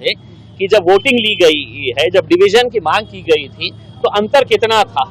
है कि जब वोटिंग ली गई है, जब डिवीजन की मांग की गई थी, तो अंतर कितना था?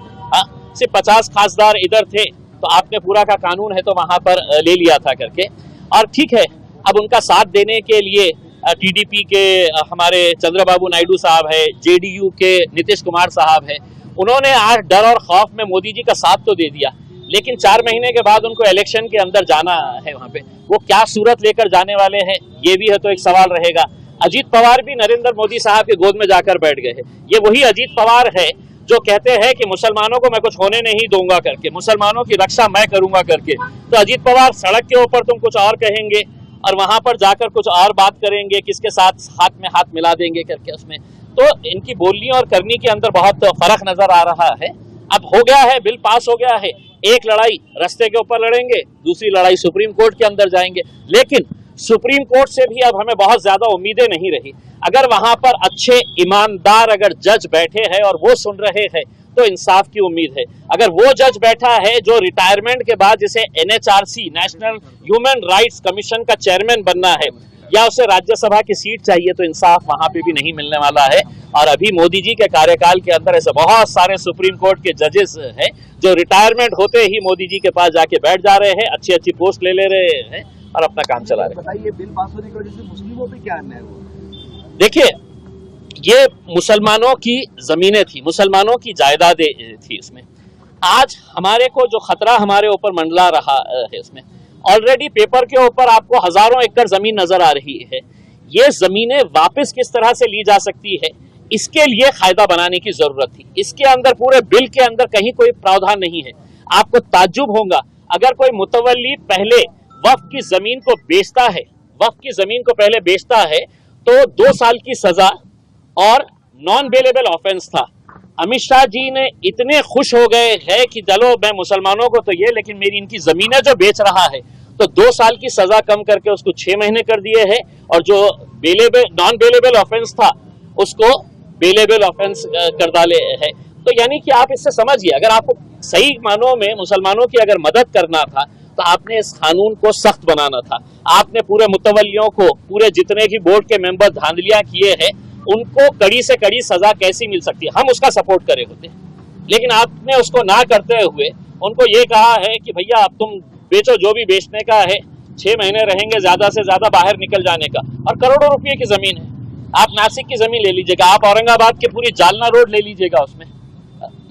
सिर्फ 50 खासदार इधर थे तो आपने पूरा का कानून है तो वहां पर ले लिया था करके। और ठीक है, अब उनका साथ देने के लिए टीडीपी के हमारे चंद्रबाबू नायडू साहब है, जेडीयू के नीतीश कुमार साहब है, उन्होंने आज डर और खौफ में मोदी जी का साथ तो दे दिया, लेकिन 4 महीने के बाद उनको इलेक्शन के अंदर जाना है, वहां पे वो क्या सूरत लेकर जाने वाले हैं, ये भी है तो एक सवाल रहेगा। अजीत पवार भी नरेंद्र मोदी साहब के गोद में जाकर बैठ गए हैं। ये वही अजीत पवार है जो कहते हैं कि मुसलमानों को मैं कुछ होने नहीं दूंगा करके, मुसलमानों की रक्षा मैं करूंगा करके। तो अजीत पवार सड़क के ऊपर तुम कुछ और कहेंगे और वहां पर जाकर कुछ और बात करेंगे, किसके साथ हाथ में हाथ मिला देंगे करके उसमें। तो इनकी बोलनी और करनी के अंदर बहुत फर्क नजर आ रहा है। अब हो गया है, बिल पास हो गया है, एक लड़ाई रास्ते के ऊपर लड़ेंगे, दूसरी लड़ाई सुप्रीम कोर्ट के अंदर जाएंगे। लेकिन सुप्रीम कोर्ट से भी अब हमें बहुत ज्यादा उम्मीदें नहीं रही। अगर वहां पर अच्छे ईमानदार अगर जज बैठे हैं और वो सुन रहे हैं तो इंसाफ की उम्मीद है। अगर वो जज बैठा है जो रिटायरमेंट के बाद जिसे NHRC national human rights commission का चेयरमैन बनना है या उसे राज्यसभा की सीट चाहिए, तो इंसाफ वहां पे भी नहीं मिलने वाला है। और अभी मोदी जी के कार्यकाल के अंदर ऐसे बहुत सारे सुप्रीम कोर्ट के जजेस हैं जो रिटायरमेंट होते ही मोदी जी के पास जाके बैठ जा रहे हैं, अच्छी अच्छी पोस्ट ले रहे हैं और अपना काम चला रहे हैं। बताइए, बिल पास होने की वजह से मुस्लिमों पे क्या अन्याय हुआ? देखिए, ये मुसलमानों की जमीनें थी, मुसलमानों की जायदादें थी। इसमें आज हमारे को जो खतरा हमारे ऊपर मंडला रहा है, उसमें ऑलरेडी पेपर के ऊपर आपको हजारों एकड़ जमीन नजर आ रही है। ये जमीनें वापस किस तरह से ली जा सकती है, इसके लिए कायदा बनाने की जरूरत थी। इसके अंदर पूरे बिल के अंदर कहीं कोई प्रावधान नहीं है। आपको ताज्जुब होगा अगर कोई मुतवल्ली पहले वक्फ की जमीन को बेचता है, वक्फ की जमीन को पहले बेचता है तो 2 साल की सजा और नॉन बेलेबल ऑफेंस था। अमित शाह जी ने इतने खुश हो गए हैं कि चलो मैं मुसलमानों को तो ये, लेकिन मेरी इनकी जमीनें जो बेच रहा है, तो 2 साल की सजा कम करके उसको 6 महीने कर दिए हैं और जो नॉन बेलेबल ऑफेंस था उसको बेलेबल ऑफेंस कर डाले है। तो यानी कि आप इससे समझिए, अगर आपको सही मानों में मुसलमानों की अगर मदद करना था तो आपने इस कानून को सख्त बनाना था। आपने पूरे मुतवल्लियों को, पूरे जितने भी बोर्ड के मेंबर धांधलियां किए हैं, उनको कड़ी से कड़ी सजा कैसी मिल सकती है, हम उसका सपोर्ट करे होते। लेकिन आपने उसको ना करते हुए उनको ये कहा है कि भैया अब तुम बेचो, जो भी बेचने का है, 6 महीने रहेंगे ज्यादा से ज्यादा बाहर निकल जाने का। और करोड़ों रुपये की जमीन है, आप नासिक की जमीन ले लीजिएगा, आप औरंगाबाद की पूरी जालना रोड ले लीजिएगा, उसमें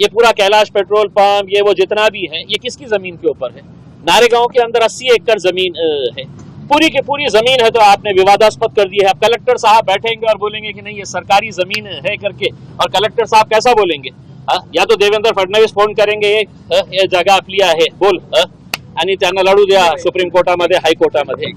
ये पूरा कैलाश पेट्रोल पंप, ये वो जितना भी है, ये किसकी जमीन के ऊपर है? नारेगांव के अंदर 80 एकड़ जमीन है, पूरी की पूरी जमीन है, तो आपने विवादास्पद कर दी है। अब कलेक्टर साहब बैठेंगे और बोलेंगे कि नहीं ये सरकारी जमीन है करके, और कलेक्टर साहब कैसा बोलेंगे? या तो देवेंद्र फडणवीस फोन करेंगे, ये जगह आपली आहे बोल, आणि त्यांना लढू द्या सुप्रीम कोर्टामध्ये, हायकोर्टामध्ये।